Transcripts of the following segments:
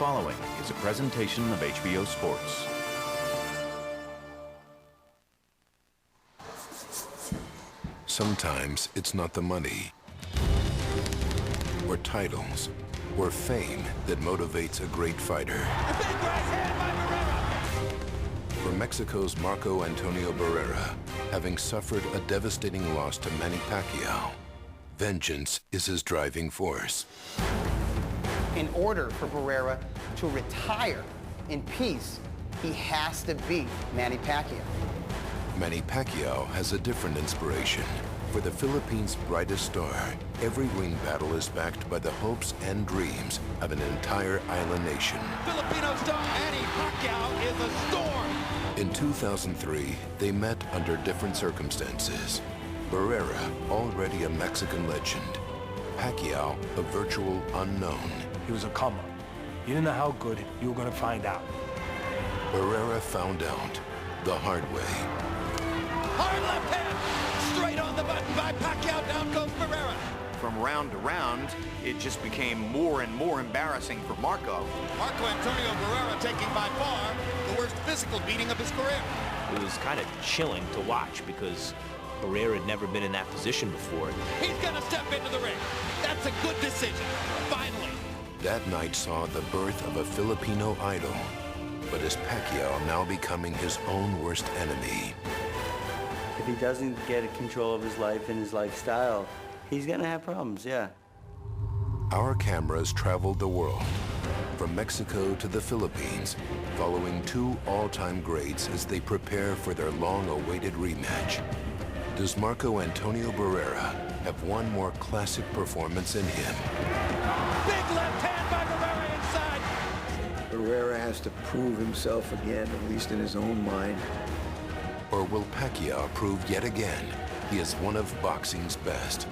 following is a presentation of HBO Sports. Sometimes it's not the money, or titles, or fame that motivates a great fighter. A big right hand by Barrera. For Mexico's Marco Antonio Barrera, having suffered a devastating loss to Manny Pacquiao, vengeance is his driving force. In order for Barrera to retire in peace, he has to beat Manny Pacquiao. Manny Pacquiao has a different inspiration. For the Philippines' brightest star, every ring battle is backed by the hopes and dreams of an entire island nation. Filipino star Manny Pacquiao is a storm. In 2003, they met under different circumstances. Barrera, already a Mexican legend. Pacquiao, a virtual unknown. He was a come up. You didn't know how good you were going to find out. Barrera found out the hard way. Hard left hand, straight on the button by Pacquiao. Down goes Barrera. From round to round, it just became more and more embarrassing for Marco. Marco Antonio Barrera taking by far the worst physical beating of his career. It was kind of chilling to watch because Barrera had never been in that position before. He's gonna step into the ring. That's a good decision, finally. That night saw the birth of a Filipino idol, but is Pacquiao now becoming his own worst enemy? If he doesn't get control of his life and his lifestyle, he's gonna have problems, yeah. Our cameras traveled the world, from Mexico to the Philippines, following two all-time greats as they prepare for their long-awaited rematch. Does Marco Antonio Barrera have one more classic performance in him? Big left hand by Barrera inside. Barrera has to prove himself again, at least in his own mind. Or will Pacquiao prove yet again he is one of boxing's best?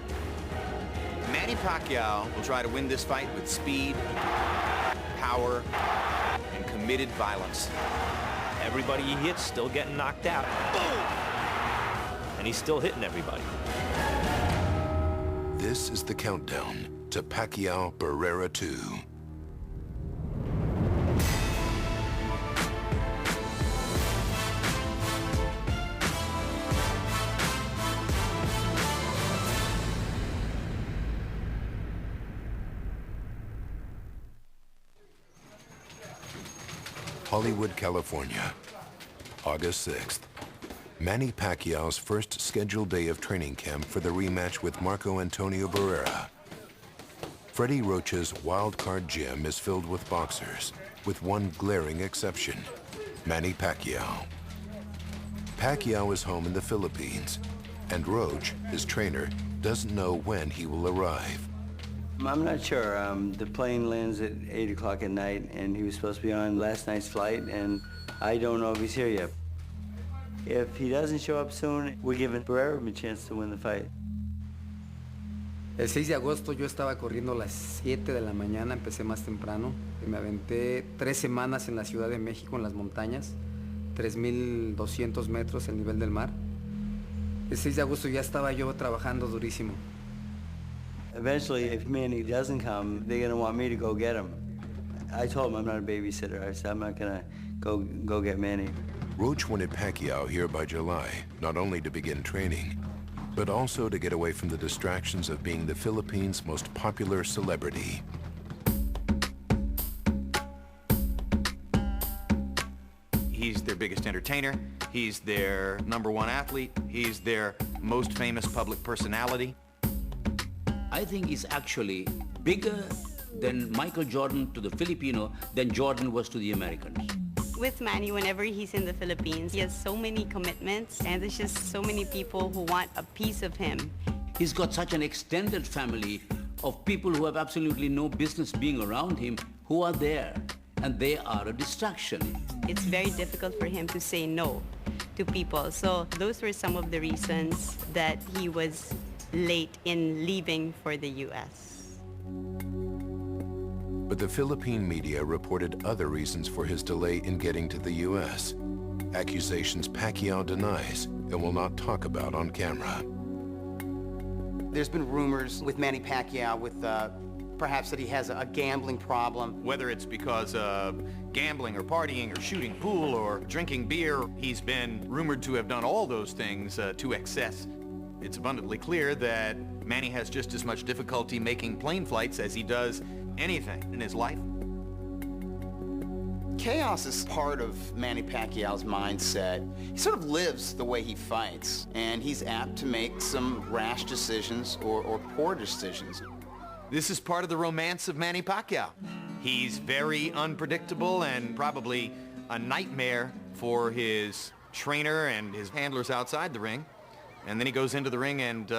Manny Pacquiao will try to win this fight with speed, power, and committed violence. Everybody he hits still getting knocked out. Boom! And he's still hitting everybody. This is the countdown to Pacquiao Barrera II. Hollywood, California, August 6th. Manny Pacquiao's first scheduled day of training camp for the rematch with Marco Antonio Barrera. Freddie Roach's wildcard gym is filled with boxers, with one glaring exception, Manny Pacquiao. Pacquiao is home in the Philippines, and Roach, his trainer, doesn't know when he will arrive. I'm not sure. The plane lands at 8 o'clock at night, and he was supposed to be on last night's flight, and I don't know if he's here yet. If he doesn't show up soon, we're giving Barrera a chance to win the fight. El 6 de agosto yo estaba corriendo a las 7 de la mañana, empecé más temprano. Y me aventé 3 semanas en la Ciudad de México, en las montañas, 3,200 metros el nivel del mar. El 6 de agosto ya estaba yo trabajando durísimo. Eventually, if Manny doesn't come, they're gonna want me to go get him. I told him I'm not a babysitter. I said I'm not gonna go get Manny. Roach wanted Pacquiao here by July, not only to begin training, but also to get away from the distractions of being the Philippines' most popular celebrity. He's their biggest entertainer. He's their #1 athlete. He's their most famous public personality. I think he's actually bigger than Michael Jordan to the Filipino than Jordan was to the Americans. With Manny, whenever he's in the Philippines, he has so many commitments, and there's just so many people who want a piece of him. He's got such an extended family of people who have absolutely no business being around him, who are there, and they are a distraction. It's very difficult for him to say no to people. So those were some of the reasons that he was late in leaving for the U.S. But the Philippine media reported other reasons for his delay in getting to the U.S. Accusations Pacquiao denies and will not talk about on camera. There's been rumors with Manny Pacquiao with perhaps that he has a gambling problem. Whether it's because of gambling or partying or shooting pool or drinking beer, he's been rumored to have done all those things to excess. It's abundantly clear that Manny has just as much difficulty making plane flights as he does anything in his life. Chaos is part of Manny Pacquiao's mindset. He sort of lives the way he fights, and he's apt to make some rash decisions or poor decisions. This is part of the romance of Manny Pacquiao. He's very unpredictable and probably a nightmare for his trainer and his handlers outside the ring. And then he goes into the ring and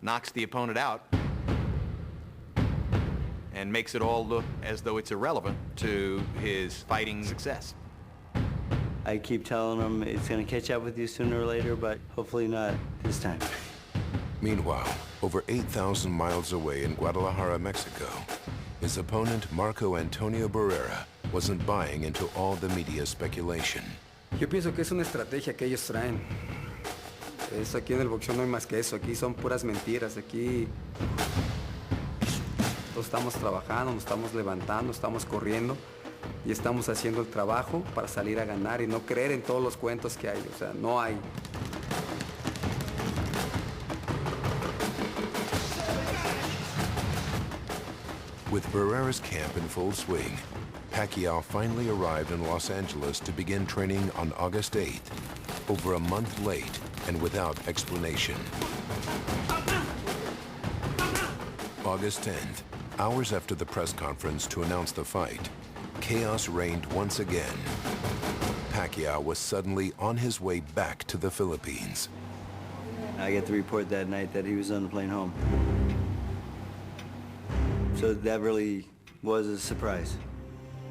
knocks the opponent out and makes it all look as though it's irrelevant to his fighting success. I keep telling him it's going to catch up with you sooner or later, but hopefully not this time. Meanwhile, over 8,000 miles away in Guadalajara, Mexico, his opponent Marco Antonio Barrera wasn't buying into all the media speculation. Yo pienso que es una estrategia que ellos traen. Aquí en el boxeo no hay más que eso. Aquí son puras mentiras. Aquí todos estamos trabajando, nos estamos levantando, estamos corriendo y estamos haciendo el trabajo para salir a ganar y no creer en todos los cuentos que hay. O sea, no hay. With Barrera's camp in full swing, Pacquiao finally arrived in Los Angeles to begin training on August 8th, over a month late and without explanation. August 10th, hours after the press conference to announce the fight, chaos reigned once again. Pacquiao was suddenly on his way back to the Philippines. I got the report that night that he was on the plane home. So that really was a surprise.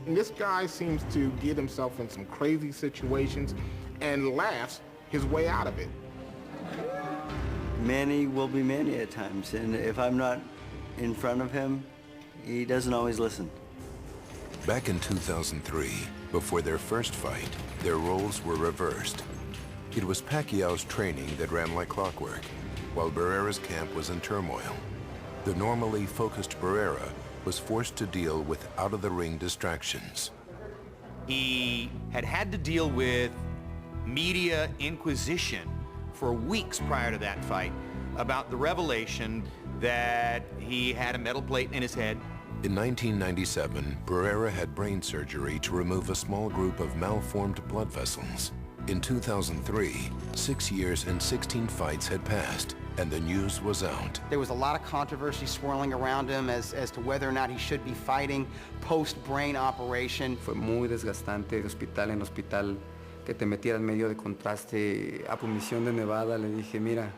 And this guy seems to get himself in some crazy situations and laughs his way out of it. Manny will be Manny at times, and if I'm not in front of him, he doesn't always listen. Back in 2003, before their first fight, their roles were reversed. It was Pacquiao's training that ran like clockwork, while Barrera's camp was in turmoil. The normally focused Barrera was forced to deal with out-of-the-ring distractions. He had to deal with media inquisition for weeks prior to that fight about the revelation that he had a metal plate in his head. In 1997, Barrera had brain surgery to remove a small group of malformed blood vessels. In 2003, 6 years and 16 fights had passed, and the news was out. There was a lot of controversy swirling around him as to whether or not he should be fighting post-brain operation. Fue muy desgastante de hospital en hospital que te metieran medio de contraste. A Comisión de Nevada le dije, mira,